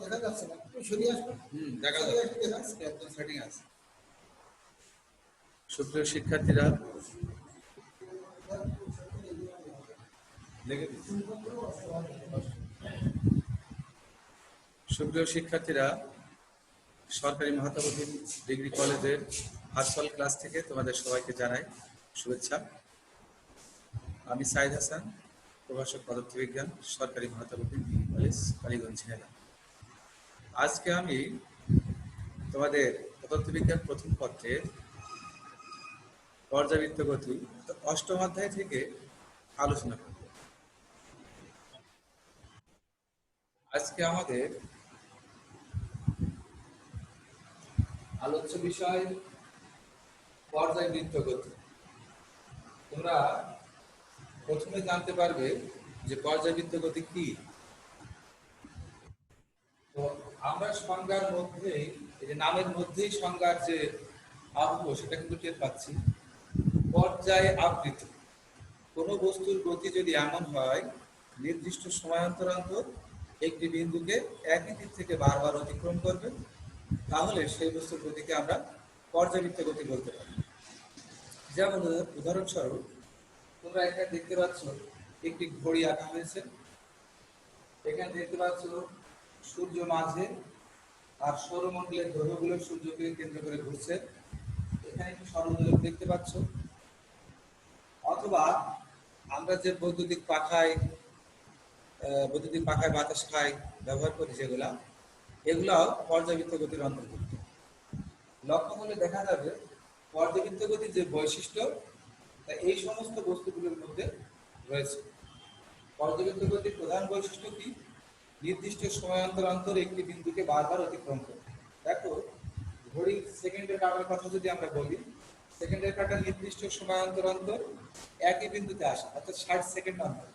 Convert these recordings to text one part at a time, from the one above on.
দেখা যাচ্ছে না, একটু সরিয়ে আসবেন। দেখা যাচ্ছে একদম সেটিং আছে। সুপ্রিয় শিক্ষার্থীরা, সরকারি মহাতাবুদ্দিন ডিগ্রি কলেজের ভার্চুয়াল ক্লাস থেকে তোমাদের সবাইকে জানাই শুভেচ্ছা। আমি সাইদ হাসান, প্রভাষক পদার্থবিজ্ঞান, সরকারি মহাতাবুদ্দিন ডিগ্রি কলেজ, কালীগঞ্জ, ঝিনাইদহ। আজকে আমি তোমাদের পদার্থবিজ্ঞান প্রথম পত্রের পর্যাবৃত্ত গতি অষ্টম অধ্যায় থেকে আলোচনা করব। আজকে আমাদের আলোচ্য বিষয় পর্যায়বৃত্ত গতি। তোমরা প্রথমে জানতে পারবে যে পর্যায়বৃত্ত গতি কি। তো আমরা সংজ্ঞার মধ্যেই, এই যে নামের মধ্যেই সংজ্ঞার যে আবহ সেটা কিন্তু টের পাচ্ছি। পর্যায়ে আবৃত কোনো বস্তুর গতি যদি এমন হয় নির্দিষ্ট সময়ান্তর অন্তর একটি বিন্দুকে একই দিক থেকে বারবার অতিক্রম করবে, তাহলে সেই বস্তুর গতিকে আমরা পর্যাবৃত্ত গতি বলতে পারি। যেমন উদাহরণস্বরূপ তোমরা এখানে দেখতে পাচ্ছ একটি ঘড়ি আঁকা হয়েছে। এখানে দেখতে পাচ্ছ সূর্য মাঝে, আর সৌরমণ্ডলের গ্রহগুলো সূর্যকে কেন্দ্র করে ঘুরছে। এখানে একটি সৌরদোলক দেখতে পাচ্ছ। অথবা আমরা যে বৈদ্যুতিক পাখায় বাতাস খাই, ব্যবহার করি যেগুলা, এগুলাও পর্যাবৃত্ত গতির অন্তর্ভুক্ত। লক্ষ্য করলে দেখা যাবে পর্যাবৃত্ত গতির যে বৈশিষ্ট্য তা এই সমস্ত বস্তুগুলোর মধ্যে রয়েছে। পর্যাবৃত্ত গতির প্রধান বৈশিষ্ট্য কি? নির্দিষ্ট সময়ান্তর অন্তর একটি বিন্দুকে বারবার অতিক্রম করে। দেখো, ঘড়ির সেকেন্ডের কাটার কথা যদি আমরা বলি, সেকেন্ডের কাটা নির্দিষ্ট সময়ান্তর অন্তর একই বিন্দুতে আসে, অর্থাৎ 60 সেকেন্ড অন্তর।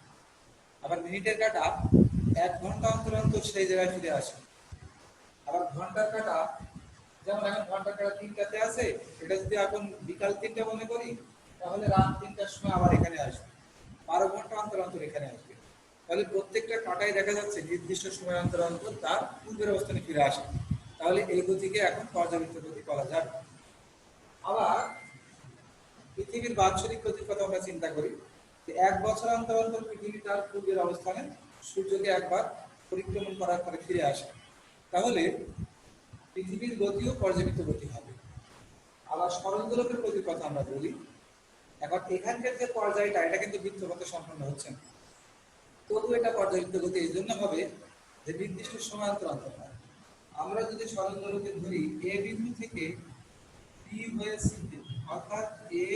আবার মিনিটের কাটা 1 ঘন্টা অন্তর অন্তর সেই জায়গায় ফিরে আসে। আবার ঘন্টার কাটা, যেমন এখন ঘন্টার কাটা 3টাতে আছে, এটা যদি এখন বিকাল 3টা মনে করি, তাহলে রাত 3টার সময় আবার এখানে আসবে, 12 ঘন্টা অন্তর অন্তর এখানে আসবে। তাহলে প্রত্যেকটা কাটায় দেখা যাচ্ছে নির্দিষ্ট সময় অন্তর অন্তর তার পূর্বের অবস্থানে ফিরে আসে। তাহলে এই গতিকে এখন পর্যাবৃত্ত গতি বলা যাবে। আবার পৃথিবীর বাৎসরিক গতির কথা আমরা চিন্তা করি, 1 বছর অন্তর অন্তর পৃথিবী তার পূর্বের অবস্থানে সূর্যকে একবার পরিক্রমণ করার পরে ফিরে আসে। তাহলে পৃথিবীর গতিও পর্যাবৃত্ত গতি হবে। আবার সরলদোলকের গতির কথা আমরা বলি, এখন এখানকার যে পর্যায়টা, এটা কিন্তু বৃত্তপথে সম্পন্ন হচ্ছে না, তবু এটা পর্যাবৃত্ত গতি এই জন্য হবে যে নির্দিষ্ট সময়ান্তর অন্তর হয়। আমরা যদি সরলদোলকে ধরি এ বিন্দু থেকে বি হয়ে সি, অর্থাৎ A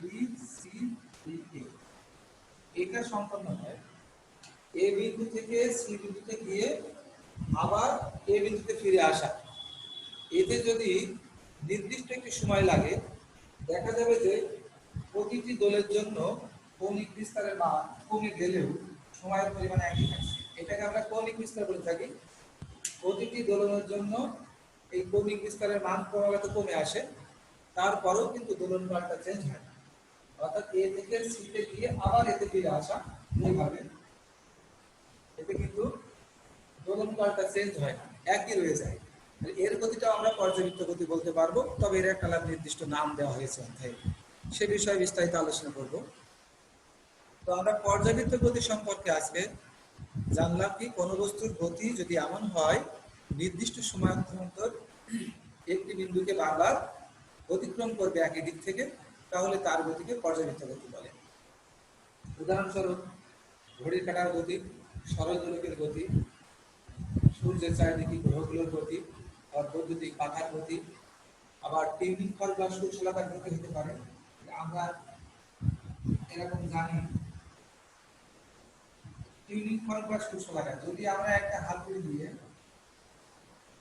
B C D A, এটা সম্পন্ন হয় এ বিন্দু থেকে সি বিন্দুতে গিয়ে আবার এ বিন্দুতে ফিরে আসা। এতে যদি নির্দিষ্ট একটি সময় লাগে, দেখা যাবে যে প্রতিটি দোলের জন্য কৌণিক বিস্তারের মান কমে গেলেও সময়ের পরিমাণ একই থাকে। এটাকে আমরা কৌণিক বিস্তার বলে থাকি। প্রতিটি দোলনের জন্য এই কৌণিক বিস্তারের মান ক্রমাগত কমে আসে, তারপরেও কিন্তু দোলন কালটা চেঞ্জ হয়, অর্থাৎ এ থেকে সিতে গিয়ে আবার এতে ফিরে আসা, এইভাবে এতে কিন্তু দোলন কালটা চেঞ্জ হয় না, একই রয়ে যায়। এর গতিটা আমরা পর্যাবৃত্ত গতি বলতে পারবো, তবে এর একটা নির্দিষ্ট নাম দেওয়া হয়েছে অধ্যায়ে, সে বিষয়ে বিস্তারিত আলোচনা করব। তো আমরা পর্যাবৃত্ত গতি সম্পর্কে আজকে জানলাম কি, কোন বস্তুর গতি যদি এমন হয় নির্দিষ্ট সময়ান্তর একটি বিন্দুকে বারবার অতিক্রম করবে একই দিক থেকে, তাহলে তার গতিকে পর্যাবৃত্ত গতি বলে। উদাহরণস্বরূপ ঘড়ির কাঁটার গতি, সরলদোলকের গতি, সূর্যের চারিদিকে গ্রহগুলোর গতি, আর বৈদ্যুতিক পাখার গতি, আবার টিউনিং ফল বা সুশলাকার গতি হতে পারে। আমরা এরকম জানি টিউনিং ফল বা সুশলাকার, যদি আমরা একটা হাতুড়ি দিয়ে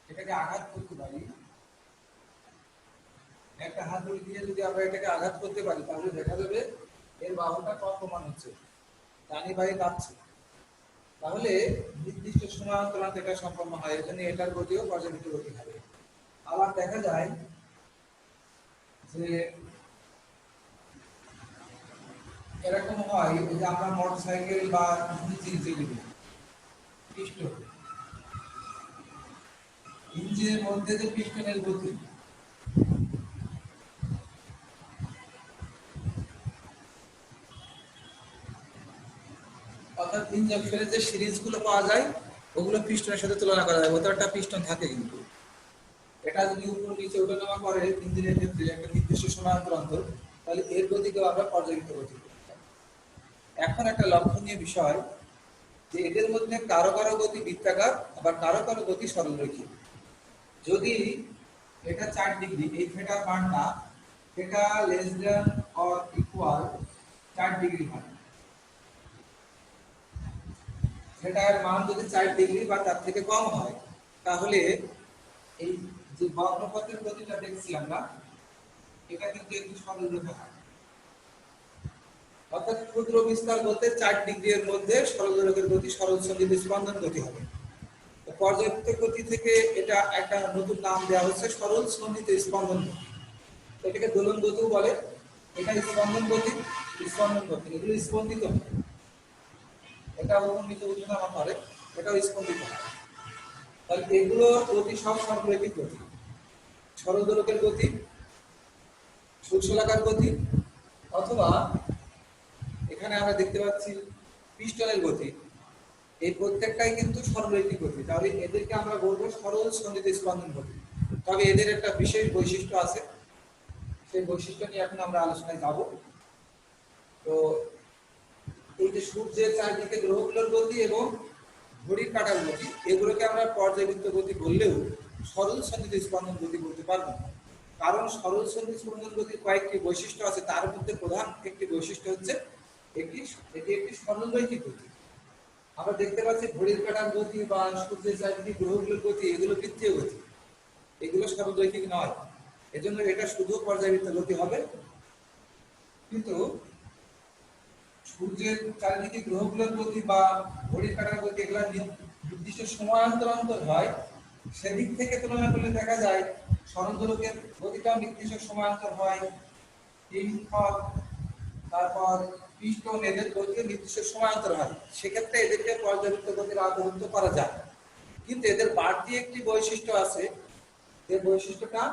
এটাকে আঘাত করতে পারি, একটা হাতুড়ি দিয়ে যদি আমরা এটাকে আঘাত করতে পারি, তাহলে দেখা যাবে এর বাহুটা কম্পমান হচ্ছে, টানি বাহি কাঁপছে। তাহলে নির্দিষ্ট সময় অন্তরালে এটা সম্পন্ন হয়, এজন্য এটার গতিও পর্যাবৃত্ত গতি হবে। আবার দেখা যায় যে এরকম হয় যে আমরা মোটরসাইকেল বা ইঞ্জিন যেগুলো পিস্টন, ইঞ্জিনের মধ্যে যে পিস্টনের গতি, অর্থাৎ ইঞ্জেকশনের যে সিরিজগুলো পাওয়া যায় ওগুলো পিস্টনের সাথে তুলনা করা যায়। ওটা একটা পিস্টন থাকে, কিন্তু এটা যদি উপর নিচে ওঠানামা করে ইঞ্জিনের ক্ষেত্রে একটা নির্দিষ্ট সময় অন্তর অন্তর, তাহলে এর গতিকেও আমরা পর্যায়িত গতি বলি। এখন একটা লক্ষণীয় বিষয় যে এদের মধ্যে কারো কারো গতি বৃত্তাকার, আবার কারো কারো গতি সরলরৈখিক। যদি এটা 4 ডিগ্রি, এই থিটার মানটা theta less than or equal 4 degree হয়, থিটার মান যদি 4 ডিগ্রি বা তার থেকে কম হয়, তাহলে এই যে বক্রপথের গতিটা দেখছি আমরা, এটা কিন্তু একটু সরলরেখা হয়। অর্থাৎ ক্ষুদ্র বিস্তার বলতে 4 ডিগ্রি এর মধ্যে সরলরেখার গতি সরল সঞ্চিত স্পন্দন গতি হবে। পর্যায়বৃত্ত গতি থেকে এটা একটা নতুন নাম দেওয়া হচ্ছে সরল সঞ্চিত স্পন্দন গতি। এটাকে দোলন গতিও বলে। এটা স্পন্দন গতি, স্পন্দন গতি এগুলো স্পন্দিত হয়। এটা উপনীত উঠানামা করে, এটাও স্পন্দিত হয়। তাহলে এগুলো গতি সব সরলরৈখিক গতি। সরল দোলকের গতি, সূক্ষ্মলাকার গতি, অথবা এখানে আমরা দেখতে পাচ্ছি পিস্টনের গতি, এই প্রত্যেকটাই কিন্তু সরলরৈখিক গতি। তাহলে এদেরকে আমরা বলবো সরল সঞ্চিত স্পন্দন গতি। তবে এদের একটা বিশেষ বৈশিষ্ট্য আছে, সেই বৈশিষ্ট্য নিয়ে এখন আমরা আলোচনায় যাব। তো এই যে সূর্যের চারদিকে গ্রহগুলোর গতি এবং ঘড়ির কাঁটার গতি, এগুলোকে আমরা পর্যায়বৃত্ত গতি বললেও সরল সঞ্চিত স্পন্দন গতি বলতে পারবো না। কারণ সরল সঞ্চিত স্পন্দন গতির কয়েকটি বৈশিষ্ট্য আছে, তার মধ্যে প্রধান একটি বৈশিষ্ট্য হচ্ছে এটি একটি সরলরৈখিক গতি। আমরা দেখতে পাচ্ছি ঘড়ির কাঁটার গতি বা সূর্যের চারদিকে গ্রহগুলোর গতি, এগুলো বৃত্তীয় গতি, এগুলো সরলরৈখিক নয়। এজন্য এটা শুধু পর্যায়বৃত্ত গতি হবে। কিন্তু সূর্যের চারিদিকে গ্রহগুলোর গতি বা ঘড়ির কাঁটার গতি এগুলো নির্দিষ্ট সময়ান্তর অন্তর হয়, সেদিক থেকে তুলনা করলে দেখা যায় সরল দোলকের গতিটাও নির্দিষ্ট সময়ান্তর হয়। তারপর পিস্টন, এদের গতিও নির্দিষ্ট সময়ান্তর হয়। সেক্ষেত্রে এদেরকে পর্যায়বৃত্ত গতির আওতাভুক্ত করা যায়। কিন্তু এদের বাড়তি একটি বৈশিষ্ট্য আছে, যে বৈশিষ্ট্যটা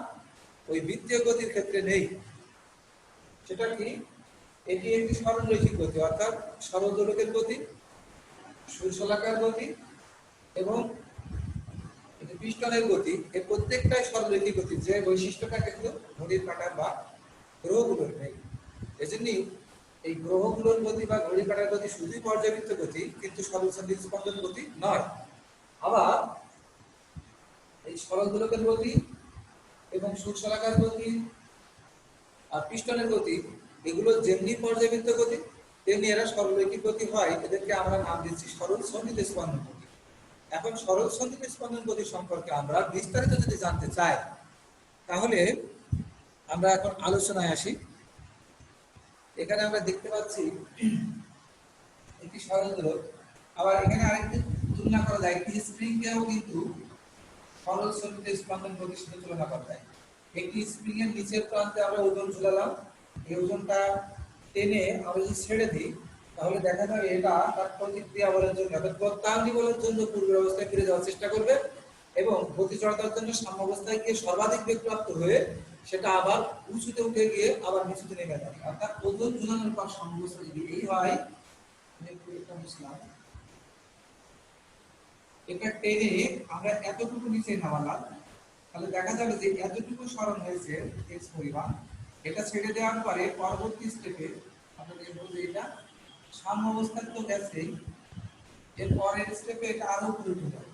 ওই বৃত্তীয় গতির ক্ষেত্রে নেই। সেটা কি? এটি একটি সরলরৈখিক গতি, অর্থাৎ সরল দোলকের গতি, সূর্যলাকার গতি এবং পিস্টনের গতি, এর প্রত্যেকটাই সরলরৈখিক গতি, যে বৈশিষ্ট্যটা কিন্তু ঘড়ির কাঁটার বা গ্রহগুলোর নেই। এজন্যই এই গ্রহগুলোর গতি বা ঘড়ির কাঁটার গতি শুধুই পর্যাবৃত্ত গতি, কিন্তু সরল সঞ্চিত স্পন্দন গতি নয়। আবার এই সরল দোলকের গতি এবং সূর্যলাকার গতি আর পিস্টনের গতি, এগুলো যেমনি পর্যাবৃত্ত গতি তেমনি এরা সরলরৈখিক গতি হয়। এদেরকে আমরা নাম দিচ্ছি সরল সঞ্চিত স্পন্দন গতি। এখন সরল সঞ্চিত স্পন্দন গতি সম্পর্কে আমরা বিস্তারিত যদি জানতে চাই, তাহলে আমরা এখন আলোচনায় আসি। এখানে আমরা দেখতে পাচ্ছি একটি সরল দোলক, আবার এখানে আরেকটি তুলনা করা যায়, একটি স্প্রিংকেও কিন্তু সরল সঞ্চিত স্পন্দন গতির সাথে তুলনা করা যায়। একটি স্প্রিং এর নিচের প্রান্তে আমরা ওজন ঝুলালাম, এই ওজনটা টেনে আমরা যদি ছেড়ে দিই, তাহলে দেখা যাবে এটা তার প্রতিক্রিয়া বলের জন্য অর্থাৎ প্রত্যাঙ্গি বলের জন্য পূর্বের অবস্থায় ফিরে যাওয়ার চেষ্টা করবে এবং গতি জড়তার জন্য সাম্য অবস্থায় গিয়ে সর্বাধিক বেগপ্রাপ্ত হয়ে সেটা আবার উঁচুতে উঠে গিয়ে আবার নিচুতে নেমে যায়। অর্থাৎ ওজন ঝুলানোর পর সাম্য অবস্থা যদি এই হয়, এটা টেনে আমরা এতটুকু নিচে নামালাম, তাহলে দেখা যাবে যে এতটুকু সরণ হয়েছে এক্স পরিমাণ। এটা ছেড়ে দেওয়ার পরে পরবর্তী স্টেপে আমরা দেখব যে এটা সাম্য অবস্থায় তো গেছেই, এর পরের স্টেপে এটা আরো উপরে উঠে যাবে।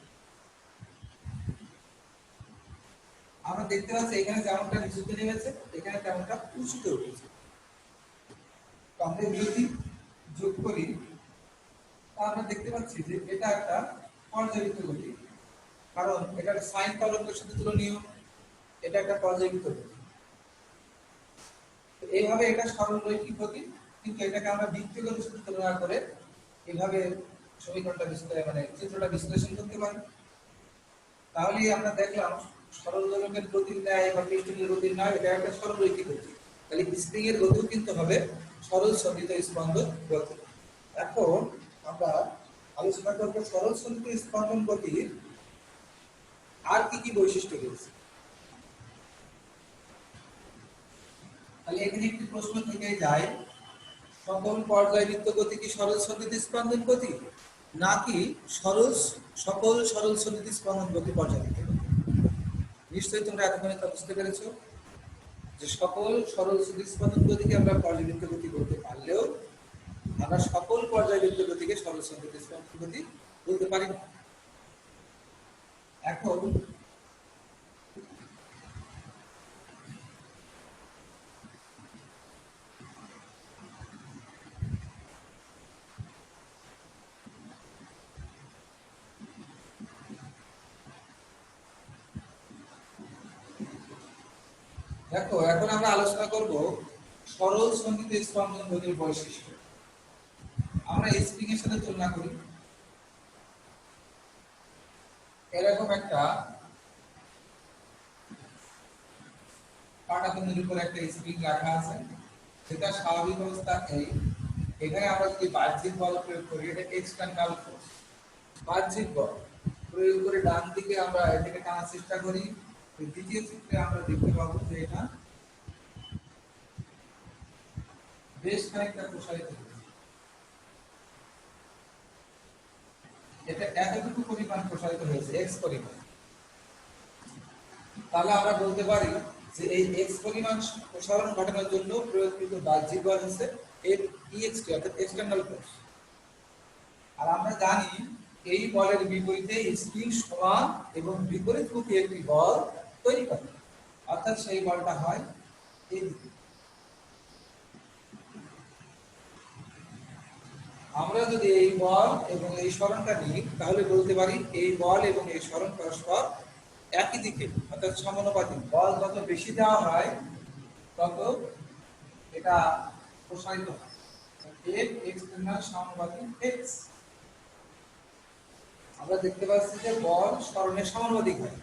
আমরা দেখতে পাচ্ছি এখানে যেমনটা নিচুতে নেমেছে, এখানে তেমনটা উঁচুতে উঠেছে। তো আমরা যদি যোগ করি, আমরা দেখতে পাচ্ছি যে এটা একটা পর্যাবৃত্ত গতি, কারণ এটা সাইন তরঙ্গের সাথে তুলনীয়, এটা একটা পর্যাবৃত্ত গতি। এইভাবে এটা সরলরৈখিক গতি, কিন্তু এটাকে আমরা বৃত্তীয় গতির সাথে তুলনা করে এইভাবে সমীকরণটা চিত্রটা বিশ্লেষণ করতে পারি। তাহলেই আমরা দেখলাম সরল দোলকের গতির ন্যায় বা পিস্টনের গতির নয়, এটা একটা সরলরৈখিক গতি। তাহলে স্প্রিং এর গতিও কিন্তু হবে সরল সন্ধিত স্পন্দন গতি। এখন আমরা আলোচনা করব সরল সন্ধিত স্পন্দন গতির আর কি কি বৈশিষ্ট্য রয়েছে। তাহলে এখানে একটি প্রশ্ন থেকে যায়, সকল পর্যায়বৃত্ত গতি কি সরল সন্ধিত স্পন্দন গতি, নাকি সকল সরল সন্ধিত স্পন্দন গতি পর্যায়বৃত্ত গতি? নিশ্চয়ই তোমরা এতক্ষণে তা বুঝতে পেরেছো যে সকল সরল সন্ধিত স্পন্দন গতিকে আমরা পর্যায়বৃত্ত গতি বলতে পারলেও আমরা সকল পর্যায়বৃত্ত গতিকে সরল সন্ধিত স্পন্দন গতি বলতে পারি না। এখন দেখো, এখন আমরা আলোচনা করব সরল সন্ধিত স্পন্দন গতির বৈশিষ্ট্য। আমরা স্প্রিং এর সাথে তুলনা করি। এরকম একটা পাটাতনের উপর একটা স্প্রিং রাখা আছে, যেটা স্বাভাবিক অবস্থা এই। এখানে আমরা যদি বাহ্যিক বল প্রয়োগ করি, এটা এক্সটার্নাল ফোর্স, বাহ্যিক বল প্রয়োগ করে ডান দিকে আমরা এটাকে টানার চেষ্টা করি। দ্বিতীয় চিত্রে আমরা দেখতে পাবো যে এটা বেশ খানিকটা প্রসারিত হয়েছে। এটা এতটুকু পরিমাণ প্রসারিত হয়েছে, এক্স পরিমাণ। তাহলে আমরা বলতে পারি যে এই এক্স পরিমাণ প্রসারণ ঘটানোর জন্য প্রয়োগকৃত বাহ্যিক বল হচ্ছে এর ইএক্সটি, অর্থাৎ এক্সটার্নাল ফোর্স। আর আমরা জানি এই বলের বিপরীতে স্প্রিং সমান এবং বিপরীতমুখী একটি বল তৈরি করে, অর্থাৎ সেই বলটা হয় এই দিকে। আমরা যদি এই বল এবং এই সরণটা নিই, তাহলে বলতে পারি এই বল এবং এই সরণ পরস্পর একই দিকে, অর্থাৎ সমানুপাতিক। বল যত বেশি দেওয়া হয় তত এটা প্রসারিত হয়। এর এক্সটার্নাল সমানুপাতিক এক্স। আমরা দেখতে পাচ্ছি যে বল সরণের সমানুপাতিক হয়,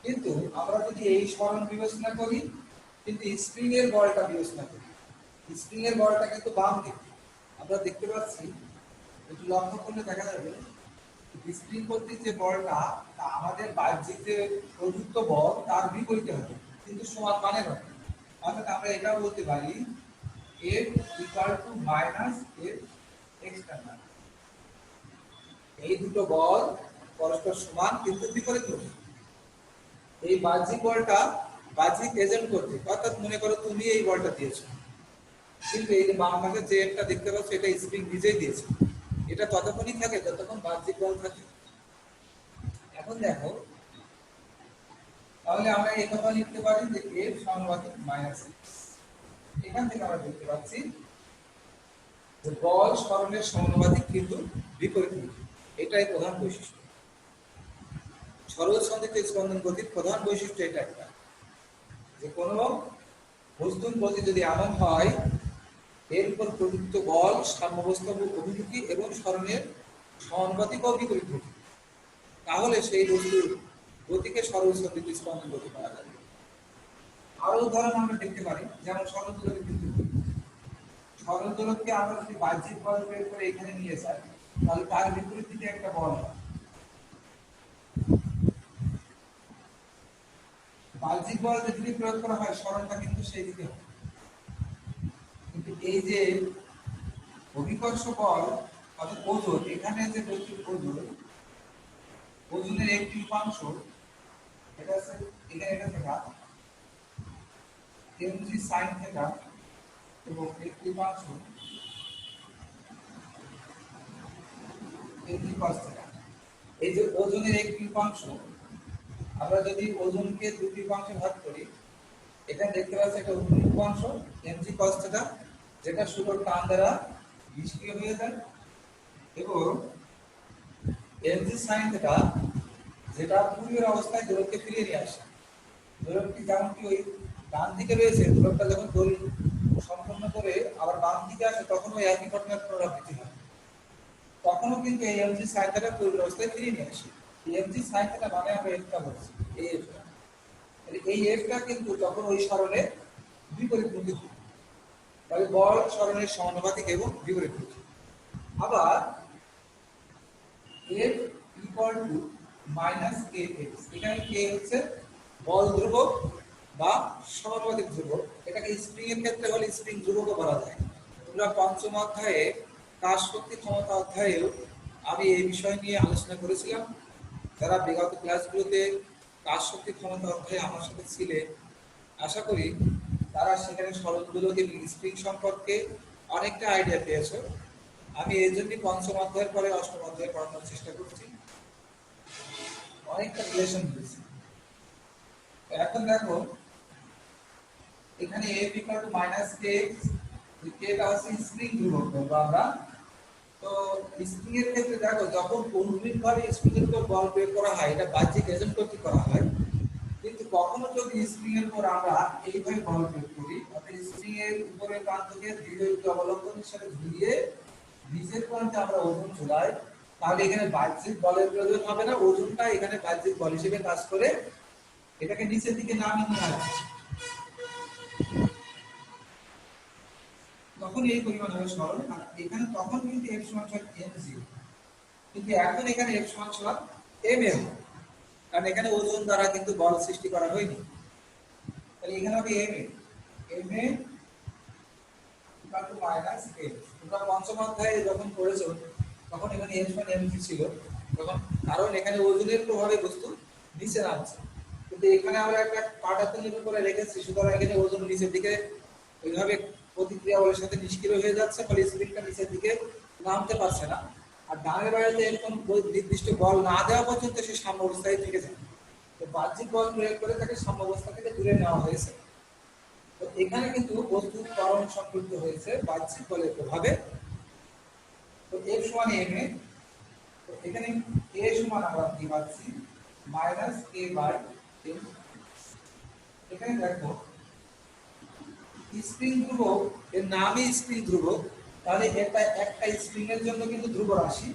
কিন্তু আমরা যদি এই সরণ বিবেচনা করি, কিন্তু স্প্রিং এর বলটা বিবেচনা করি, স্প্রিং এর বলটা কিন্তু বাম দিকে। আমরা দেখতে পাচ্ছি, একটু লক্ষ্য করলে দেখা যাবে স্প্রিং কর্তৃক যে বলটা, তা আমাদের বাহ্যিক যে প্রযুক্ত বল তার বিপরীতে হবে, কিন্তু সমান মানের হবে। অর্থাৎ আমরা এটাও বলতে পারি F equal to minus F external. এই দুটো বল পরস্পর সমান কিন্তু বিপরীতমুখী। এই বাহ্যিক বলটা বাহ্যিক এজেন্ট কর্তৃক, অর্থাৎ মনে করো তুমি এই বলটা দিয়েছো, কিন্তু এই বাম পাশে যে একটা দেখতে পাচ্ছ এটা স্প্রিং নিজেই দিয়েছে। এটা ততক্ষণই থাকে যতক্ষণ বাহ্যিক বল থাকে। এখন দেখো, তাহলে আমরা এই কথা লিখতে পারি যে এর সমানুপাতিক মাইনাস এক্স। এখান থেকে আমরা দেখতে পাচ্ছি যে বল সরণের সমানুপাতিক কিন্তু বিপরীতমুখী। এটাই প্রধান বৈশিষ্ট্য। সরল সন্ধিত স্পন্দন গতির প্রধান বৈশিষ্ট্য এটা একটা, যে কোনো বস্তুর গতি যদি এমন হয় এর উপর প্রযুক্ত বল সাম্যাবস্থা অভিমুখী এবং সরণের সমানুপাতিক ও বিপরীতমুখী, তাহলে সেই বস্তুর গতিকে সরল সন্ধিত স্পন্দন গতি বলা যাবে। আরো উদাহরণ আমরা দেখতে পারি, যেমন সরল দোলকের বিদ্যুৎ। সরল দোলককে আমরা যদি বাহ্যিক বল প্রয়োগ করে এখানে নিয়ে যাই, তাহলে তার বিপরীত দিকে একটা বল হয়। বাহ্যিক বল যদি প্রয়োগ করা হয়, সরণটা কিন্তু সেই দিকে হয়। কিন্তু এই যে অভিকর্ষ বল অর্থাৎ ওজন, এখানে যে বস্তুর ওজন, ওজনের একটি উপাংশ, এটা আছে এখানে, এটা থেকে mg sin থিটা এবং একটি উপাংশ mg cos থিটা। এই যে ওজনের একটি উপাংশ, আমরা যদি ওজনকে দুটি উপাংশে ভাগ করি, এখানে দেখতে পাচ্ছি একটা উপাংশ mg cos থিটা, যেটা শুধু টান দ্বারা নিষ্ক্রিয় হয়ে যায়, এবং mg sin থিটা, যেটা পূর্বের অবস্থায় দোলককে ফিরিয়ে নিয়ে আসে। দোলকটি যেমনটি ওই ডান দিকে রয়েছে, দোলকটা যখন দোল সম্পন্ন করে আবার বাম দিকে আসে, তখন ওই একই ঘটনার পুনরাবৃত্তি হয়। তখনও কিন্তু এই mg sin থিটা পূর্বের অবস্থায় ফিরিয়ে নিয়ে আসে। এই mg sin থিটা মানে আমরা এটা বলছি এই এটা। এই এফটা কিন্তু তখন ওই সরণের বিপরীতমুখী হবে, তাহলে বল সরণের সমানুপাতিক এবং বিপরীতমুখী। আবার F equal to minus K x, এখানে কে হচ্ছে বল ধ্রুবক বা সমানুপাতিক ধ্রুবক, এটাকে স্প্রিং এর ক্ষেত্রে হলে স্প্রিং ধ্রুবকও বলা যায়। তোমরা পঞ্চম অধ্যায়ে কাজ শক্তি ক্ষমতা অধ্যায়েও আমি এই বিষয় নিয়ে আলোচনা করেছিলাম। যারা বিগত ক্লাসগুলোতে কাজ শক্তি ক্ষমতা অধ্যায়ে আমার সাথে ছিলে, আশা করি তারা সেখানে সরণগুলোকে স্প্রিং সম্পর্কে অনেকটা আইডিয়া পেয়েছো। আমি এই জন্যই পঞ্চম অধ্যায়ের পরে অষ্টম অধ্যায় পড়ানোর চেষ্টা করছি, অনেকটা রিলেশন দিয়েছি। এখন দেখো এখানে f equal to minus K x, কেটা হচ্ছে স্প্রিং ধ্রুবক বলবো আমরা। তো স্প্রিং এর ক্ষেত্রে দেখো যখন অনুভূমিকভাবে স্প্রিং এর উপর বল প্রয়োগ করা হয় এটা বাহ্যিক এজেন্ট কর্তৃক করা হয়, কিন্তু কখনো যদি স্প্রিং এর উপর আমরা এইভাবে বল প্রয়োগ করি, অর্থাৎ স্প্রিং এর উপরের প্রান্তকে দৃঢ় অবলম্বনের সাথে ঘুরিয়ে নিচের প্রান্তে আমরা ওজন ঝুলাই, তাহলে এখানে বাহ্যিক বলের প্রয়োজন হবে না, ওজনটা এখানে বাহ্যিক বল হিসেবে কাজ করে এটাকে নিচের দিকে নামিয়ে নিয়ে আসবে, তখন এই পরিমাণ হবে সরল। আর এখানে তখন কিন্তু f সমান m0, কিন্তু এখন এখানে f সমান mm, কারণ এখানে ওজন দ্বারা কিন্তু বল সৃষ্টি করা হয়নি, তাহলে এখানে হবে ma equal to minus m। তোমরা পঞ্চম অধ্যায়ে যখন পড়েছো তখন এখানে m সমান mg ছিল, তখন কারণ এখানে ওজনের প্রভাবে বস্তু নিচে নামছে, কিন্তু এখানে আমরা একটা পাটাতনের উপরে রেখেছি, সুতরাং এখানে ওজন নিচের দিকে ওইভাবে প্রতিক্রিয়া বলের সাথে নিষ্ক্রিয় হয়ে যাচ্ছে, ফলে স্প্রিংটা নিচের দিকে নামতে পারছে না। আর ডানের বাইরে এরকম নির্দিষ্ট বল না দেওয়া পর্যন্ত সে সাম্য অবস্থায় থেকে যায়, তো বাহ্যিক বল প্রয়োগ করে তাকে সাম্য অবস্থা থেকে দূরে নেওয়া হয়েছে। তো এখানে কিন্তু বস্তুর ত্বরণ সংযুক্ত হয়েছে বাহ্যিক বলের প্রভাবে। তো f সমান m এ, তো এখানে a সমান আমরা কি পাচ্ছি মাইনাস a বাই m। এখানে দেখো স্প্রিং ধ্রুবক, এর নামই স্প্রিং ধ্রুবক, তাহলে এটা একটা স্প্রিং এর জন্য কিন্তু ধ্রুব রাশি।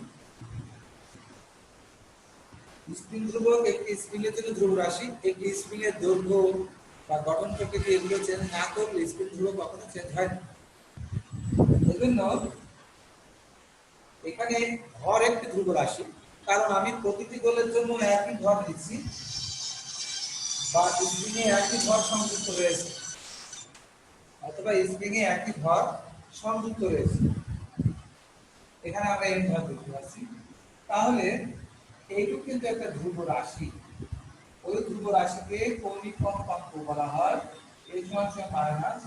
স্প্রিং ধ্রুবক একটি স্প্রিং এর জন্য ধ্রুব রাশি, একটি স্প্রিং এর দৈর্ঘ্য বা গঠন প্রকৃতি এগুলো চেঞ্জ না করলে স্প্রিং ধ্রুবক কখনো চেঞ্জ হয় না। এজন্য এখানে ভর একটি ধ্রুব রাশি, কারণ আমি প্রতিটি গোলের জন্য একই ভর নিচ্ছি বা স্প্রিং এ একই ভর সংযুক্ত রয়েছে, অথবা স্প্রিং এ একই ভর সংযুক্ত রয়েছে, এখানে আমরা m ভর দেখতে পাচ্ছি। তাহলে এইটুকু কিন্তু একটা ধ্রুব রাশি, ওই ধ্রুব রাশিকে কৌণিক কম্পাঙ্ক বলা হয়, a সমান মাইনাস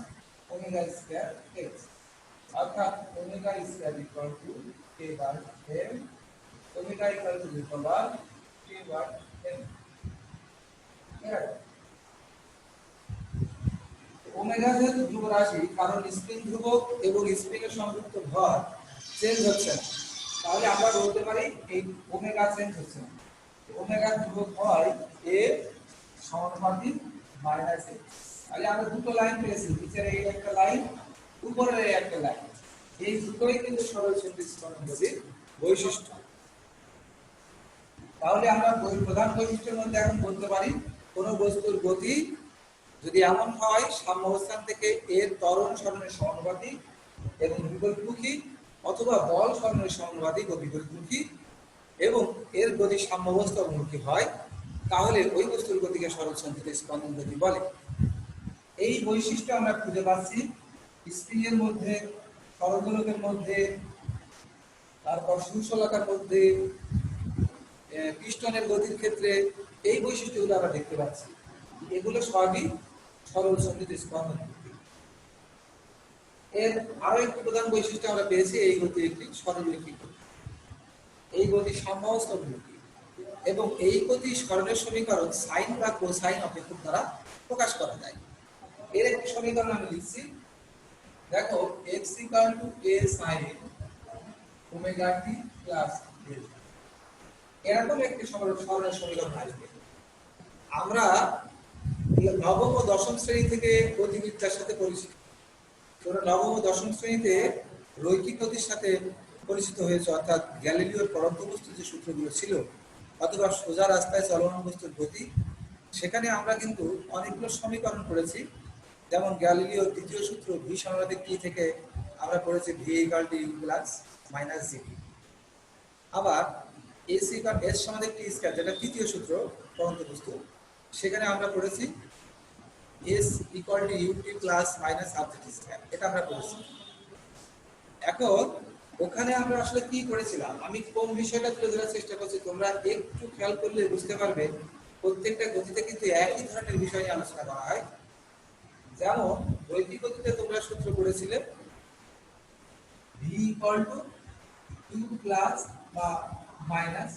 ওমেগা স্কয়ার x, অর্থাৎ omega square equal to k by m, omega equal to the power k by m। Omega যেহেতু ধ্রুব রাশি, কারণ স্প্রিং ধ্রুবক এবং স্প্রিং এর সংযুক্ত ভর চেঞ্জ হচ্ছে না, তাহলে আমরা বলতে পারি এই ওমেগা চেঞ্জ হচ্ছে না। ওমেগা ধ্রুবক হয় a সমানুপাতিক মাইনাস a, তাহলে আমরা দুটো লাইন পেয়েছি, নিচের এই একটা লাইন, উপরের এই একটা লাইন, এই দুটোই কিন্তু সরল সন্ধিস্থলন গতির বৈশিষ্ট্য। তাহলে আমরা প্রধান বৈশিষ্ট্যের মধ্যে এখন বলতে পারি কোন বস্তুর গতি যদি এমন হয় সাম্য অবস্থান থেকে এর ত্বরণ সরণের সমানুপাতিক এবং বিপরীতমুখী, অথবা বল সরণের সমানুপাতিক ও বিপরীতমুখী, এবং এর গতি সাম্য অবস্থা অভিমুখী হয়, তাহলে ওই বস্তুর গতিকে সরল সঞ্চিত স্পন্দন গতি বলে। এই বৈশিষ্ট্য আমরা খুঁজে পাচ্ছি স্প্রিং এর মধ্যে, সরলদোলকের মধ্যে, তারপর সুশলাকার মধ্যে, পিস্টনের গতির ক্ষেত্রে এই বৈশিষ্ট্যগুলো আমরা দেখতে পাচ্ছি, এগুলো সবই সরল সঞ্চিত স্পন্দন গতি। এর আরো একটি প্রধান বৈশিষ্ট্য আমরা পেয়েছি, এই গতি একটি সরলরৈখিক গতি, এই গতি সাম্যাবস্থা অভিমুখী, এবং এই গতি সরণের সমীকরণ সাইন বা কোসাইন অপেক্ষক দ্বারা প্রকাশ করা যায়। এর একটি সমীকরণ আমি লিখছি, দেখো x = a sin omega t plus delta, এরকম একটি সরণের সমীকরণ আসবে। আমরা নবম ও দশম শ্রেণী থেকে গতিবিদ্যার সাথে পরিচিত, তোমরা নবম ও দশম শ্রেণীতে রৈখিক গতির সাথে পরিচিত হয়েছে, অর্থাৎ গ্যালিলিওর পরন্ত বস্তুর যে সূত্রগুলো ছিল, অথবা সোজা রাস্তায় চলমান বস্তুর গতি, সেখানে আমরা কিন্তু অনেকগুলো সমীকরণ করেছি, যেমন গ্যালিলিওর দ্বিতীয় সূত্র ভি সমানুপাতিক টি থেকে আমরা পড়েছি V equal to U plus minus GT. আবার এস ইকুয়াল এস সমানুপাতিক টি স্কয়ার, যেটা তৃতীয় সূত্র পরন্ত বস্তু, সেখানে আমরা পড়েছি S equal to U T plus minus half T square, এটা আমরা পড়েছি। এখন ওখানে আমরা আসলে কি করেছিলাম, আমি কোন বিষয়টা তুলে ধরার চেষ্টা করছি, তোমরা একটু খেয়াল করলে বুঝতে পারবে প্রত্যেকটা গতিতে কিন্তু একই ধরনের বিষয় নিয়ে আলোচনা করা হয়। যেমন রৈখিক গতিতে তোমরা সূত্র পড়েছিলে V equal to U plus বা minus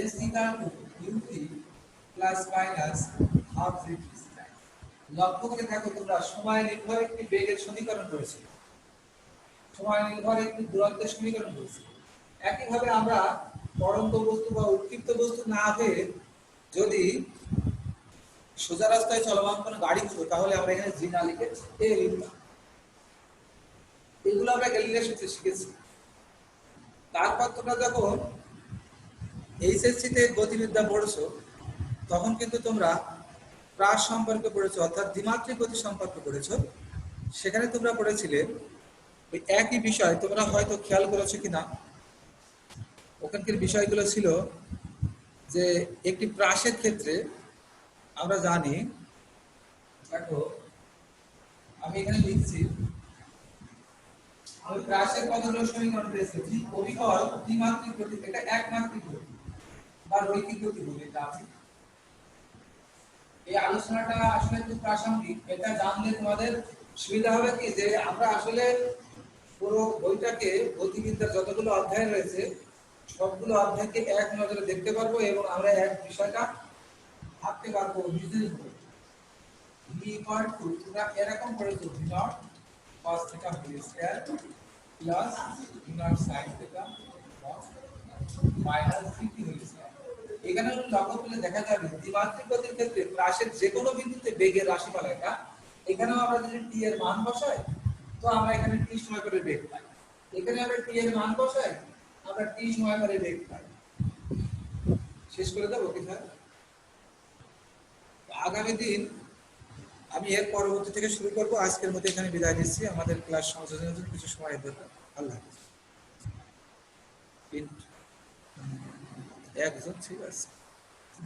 S equal to U T plus minus half G T square. লক্ষ্য করে দেখো তোমরা সময় নির্ভর একটি বেগের সমীকরণ করেছিলে, সময় নির্ভর একটি দূরত্বের সমীকরণ করেছি। একইভাবে আমরা পরন্ত বস্তু বা উৎক্ষিপ্ত বস্তু না হয়ে যদি সোজা রাস্তায় চলমান কোনো গাড়ি হতো, তাহলে আমরা এখানে জি না লিখে এ লিখতাম। এগুলো আমরা গ্যালিলিও সূত্রে শিখেছি। তারপর তোমরা যখন এইচএসসি তে গতিবিদ্যা পড়ছো, তখন কিন্তু তোমরা প্রাস সম্পর্কে পড়েছো, অর্থাৎ দ্বিমাত্রিক গতি সম্পর্কে পড়েছো। সেখানে তোমরা পড়েছিলে ওই একই বিষয়, তোমরা হয়তো খেয়াল করেছো কিনা, ওখানকার বিষয়গুলো ছিল যে একটি প্রাসের ক্ষেত্রে আমরা জানি, দেখো আমি এখানে লিখছি, আমি প্রাসের কতগুলো সমীকরণ পেয়েছি, অবিকল দ্বিমাত্রিক গতি, এটা একমাত্রিক গতি বা রৈখিক গতি বলে এটা আছে। এই আলোচনাটা আসলে খুব প্রাসঙ্গিক, এটা জানলে তোমাদের সুবিধা হবে কি, যে আমরা আসলে পুরো বইটাকে গতিবিদ্যার যতগুলো অধ্যায় রয়েছে সবগুলো অধ্যায়কে এক নজরে দেখতে পারবো এবং আমরা এক বিষয়টা ভাবতে পারবো, বিজনেস বই ভি ইকুয়াল টু, তোমরা এরকম পড়েছো V naught cos theta whole square plus V naught sin theta minus সিটি হোল স্কয়ার। এখানে লক্ষ্য করলে দেখা যাবে দ্বিমাত্রিক গতির ক্ষেত্রে প্রাসের যে কোনো বিন্দুতে বেগের রাশিমালা এটা, এখানেও আমরা যদি টি এর মান বসাই তো আমরা এখানে টি সময় করে বেগ পাই, এখানে আমরা টি এর মান বসাই আমরা টি সময় করে বেগ পাই। শেষ করে দেবো কিনা, আগামী দিন আমি এর পরবর্তী থেকে শুরু করব। আজকের মতো এখানে বিদায় নিচ্ছি, আমাদের ক্লাস সংযোজনের জন্য কিছু সময় দরকার। আল্লাহ হাফেজ। একজন ঠিক আছে,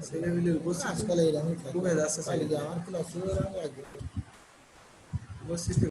ছেলে মিলে উপস্থিত আজকাল এরকমই থাকে। কমে যাচ্ছে, আমার ক্লাস শুরু হওয়ার আগে উপস্থিতি